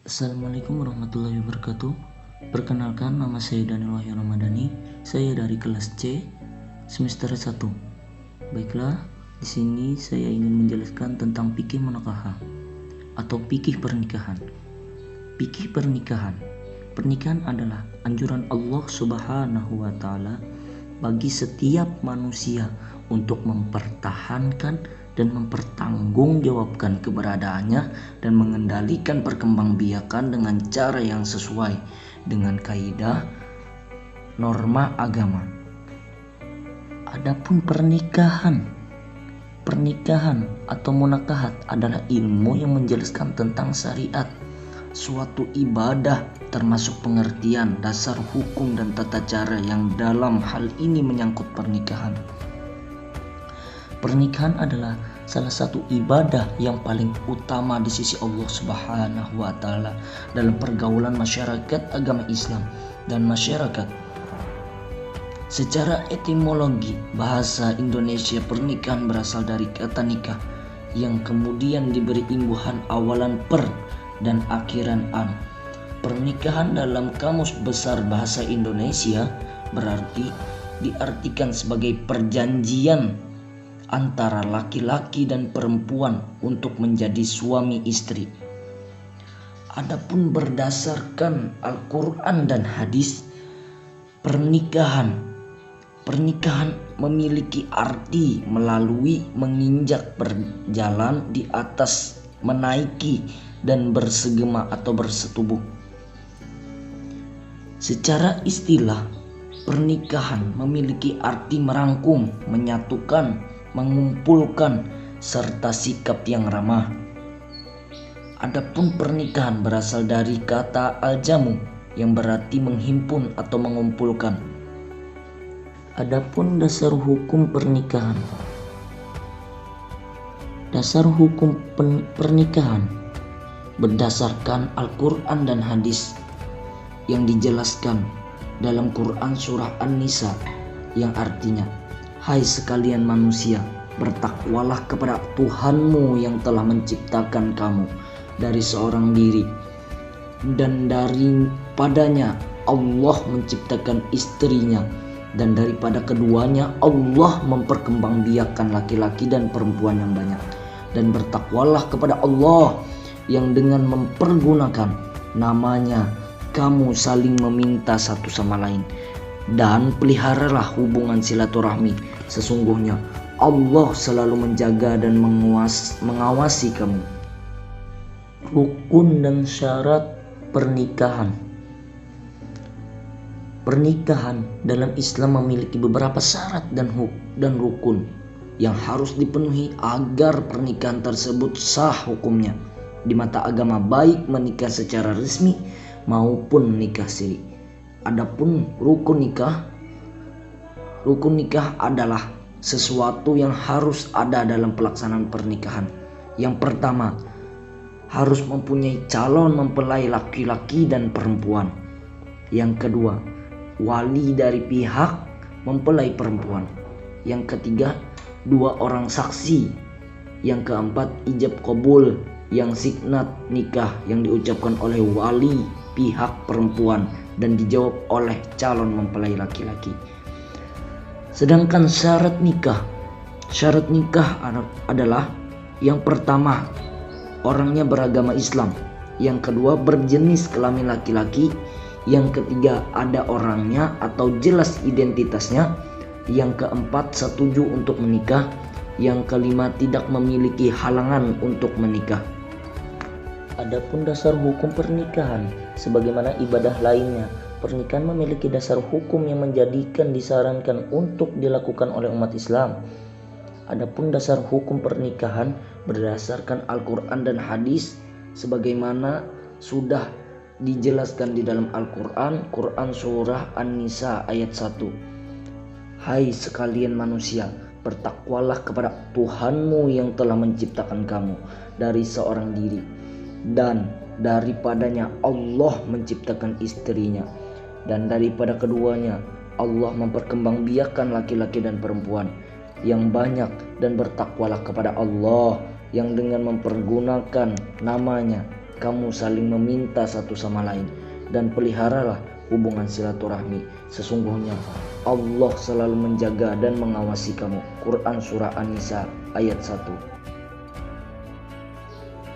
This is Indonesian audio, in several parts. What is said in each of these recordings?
Assalamualaikum warahmatullahi wabarakatuh. Perkenalkan, nama saya Daniel Wahyu Ramadhani. Saya dari kelas C semester 1. Baiklah, di sini saya ingin menjelaskan tentang fikih munakaha atau fikih pernikahan. Fikih pernikahan. Pernikahan adalah anjuran Allah Subhanahu wa taala bagi setiap manusia untuk mempertahankan dan mempertanggungjawabkan keberadaannya dan mengendalikan perkembangbiakan dengan cara yang sesuai dengan kaidah norma agama. Adapun pernikahan atau munakahat adalah ilmu yang menjelaskan tentang syariat, suatu ibadah termasuk pengertian, dasar hukum dan tata cara yang dalam hal ini menyangkut pernikahan. Pernikahan adalah salah satu ibadah yang paling utama di sisi Allah Subhanahu wa taala dalam pergaulan masyarakat agama Islam dan masyarakat. Secara etimologi bahasa Indonesia, pernikahan berasal dari kata nikah yang kemudian diberi imbuhan awalan per dan akhiran an. Pernikahan dalam Kamus Besar Bahasa Indonesia berarti diartikan sebagai perjanjian antara laki-laki dan perempuan untuk menjadi suami istri. Adapun berdasarkan Al-Quran dan hadis, pernikahan memiliki arti melalui menginjak berjalan di atas, menaiki dan bersegema atau bersetubuh. Secara istilah, pernikahan memiliki arti merangkum, menyatukan, mengumpulkan, serta sikap yang ramah. Adapun pernikahan berasal dari kata al-jamu yang berarti menghimpun atau mengumpulkan. Adapun dasar hukum pernikahan. Dasar hukum pernikahan berdasarkan Al-Quran dan hadis yang dijelaskan dalam Quran surah An-Nisa yang artinya, hai sekalian manusia, bertakwalah kepada Tuhanmu yang telah menciptakan kamu dari seorang diri, dan daripadanya Allah menciptakan istrinya, dan daripada keduanya Allah memperkembangbiakan laki-laki dan perempuan yang banyak. Dan bertakwalah kepada Allah yang dengan mempergunakan namanya kamu saling meminta satu sama lain, dan peliharalah hubungan silaturahmi. Sesungguhnya Allah selalu menjaga dan mengawasi kamu. Rukun dan syarat pernikahan. Pernikahan dalam Islam memiliki beberapa syarat dan rukun yang harus dipenuhi agar pernikahan tersebut sah hukumnya di mata agama, baik menikah secara resmi maupun nikah siri. Adapun rukun nikah adalah sesuatu yang harus ada dalam pelaksanaan pernikahan. Yang pertama, harus mempunyai calon mempelai laki-laki dan perempuan. Yang kedua, wali dari pihak mempelai perempuan. Yang ketiga, 2 orang saksi. Yang keempat, ijab qabul, yang signat nikah yang diucapkan oleh wali pihak perempuan dan dijawab oleh calon mempelai laki-laki. Sedangkan syarat nikah adalah yang pertama, orangnya beragama Islam. Yang kedua, berjenis kelamin laki-laki. Yang ketiga, ada orangnya atau jelas identitasnya. Yang keempat, setuju untuk menikah. Yang kelima, tidak memiliki halangan untuk menikah. Adapun dasar hukum pernikahan, sebagaimana ibadah lainnya, pernikahan memiliki dasar hukum yang disarankan untuk dilakukan oleh umat Islam. Adapun dasar hukum pernikahan berdasarkan Al-Quran dan hadis sebagaimana sudah dijelaskan di dalam Al-Quran, Quran surah An-Nisa ayat 1. Hai sekalian manusia, bertakwalah kepada Tuhanmu yang telah menciptakan kamu dari seorang diri, dan daripadanya Allah menciptakan istrinya, dan daripada keduanya Allah memperkembangbiakan laki-laki dan perempuan yang banyak. Dan bertakwalah kepada Allah yang dengan mempergunakan namanya kamu saling meminta satu sama lain, dan peliharalah hubungan silaturahmi. Sesungguhnya Allah selalu menjaga dan mengawasi kamu. Quran Surah An-Nisa ayat 1.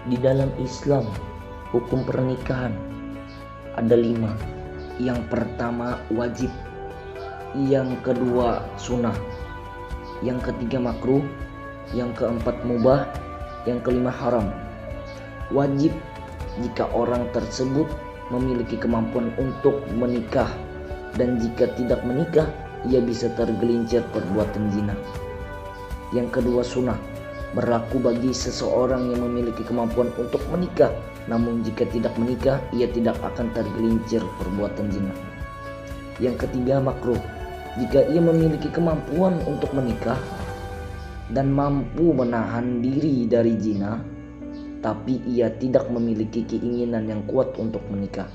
Di dalam Islam, hukum pernikahan ada 5. Yang pertama wajib, yang kedua sunnah, yang ketiga makruh, yang keempat mubah, yang kelima haram. Wajib jika orang tersebut memiliki kemampuan untuk menikah, dan jika tidak menikah ia bisa tergelincir perbuatan zina. Yang kedua sunnah, berlaku bagi seseorang yang memiliki kemampuan untuk menikah, namun jika tidak menikah ia tidak akan tergelincir perbuatan zina. Yang ketiga makruh, jika ia memiliki kemampuan untuk menikah dan mampu menahan diri dari zina, tapi ia tidak memiliki keinginan yang kuat untuk menikah.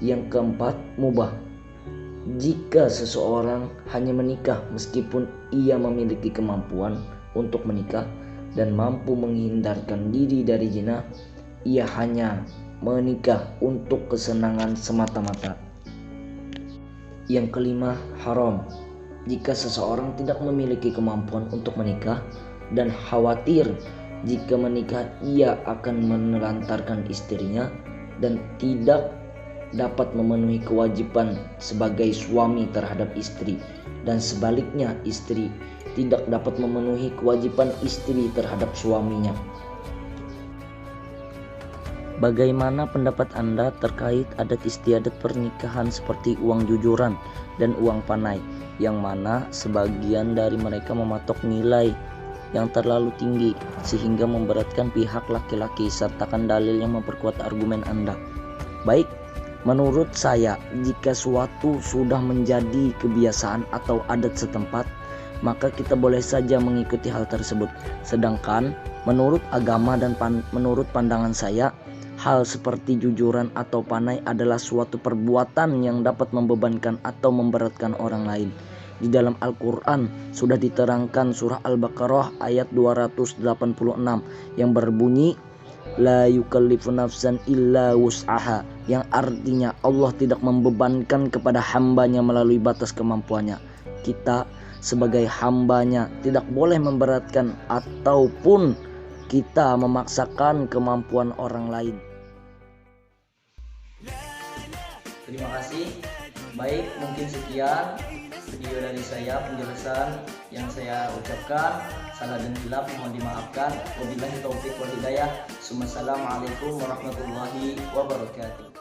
Yang keempat mubah, jika seseorang hanya menikah meskipun ia memiliki kemampuan untuk menikah dan mampu menghindarkan diri dari zina, ia hanya menikah untuk kesenangan semata-mata. Yang kelima haram, jika seseorang tidak memiliki kemampuan untuk menikah dan khawatir jika menikah ia akan menelantarkan istrinya dan tidak dapat memenuhi kewajiban sebagai suami terhadap istri, dan sebaliknya istri tidak dapat memenuhi kewajiban istri terhadap suaminya. Bagaimana pendapat Anda terkait adat istiadat pernikahan seperti uang jujuran dan uang panai, yang mana sebagian dari mereka mematok nilai yang terlalu tinggi sehingga memberatkan pihak laki-laki? Sertakan dalil yang memperkuat argumen Anda. Baik, menurut saya jika suatu sudah menjadi kebiasaan atau adat setempat, maka kita boleh saja mengikuti hal tersebut. Sedangkan menurut agama dan menurut pandangan saya, hal seperti jujuran atau panai adalah suatu perbuatan yang dapat membebankan atau memberatkan orang lain. Di dalam Al-Quran sudah diterangkan surah Al-Baqarah ayat 286 yang berbunyi la yukallifu nafsan illa wus'aha, yang artinya Allah tidak membebankan kepada hambanya melalui batas kemampuannya. Kita sebagai hambanya tidak boleh memberatkan ataupun kita memaksakan kemampuan orang lain. Terima kasih. Baik, mungkin sekian video dari saya, penjelasan yang saya ucapkan. Salah dan hilaf mohon dimaafkan. Wabillahi taufiq wal hidayah. Assalamualaikum warahmatullahi wabarakatuh.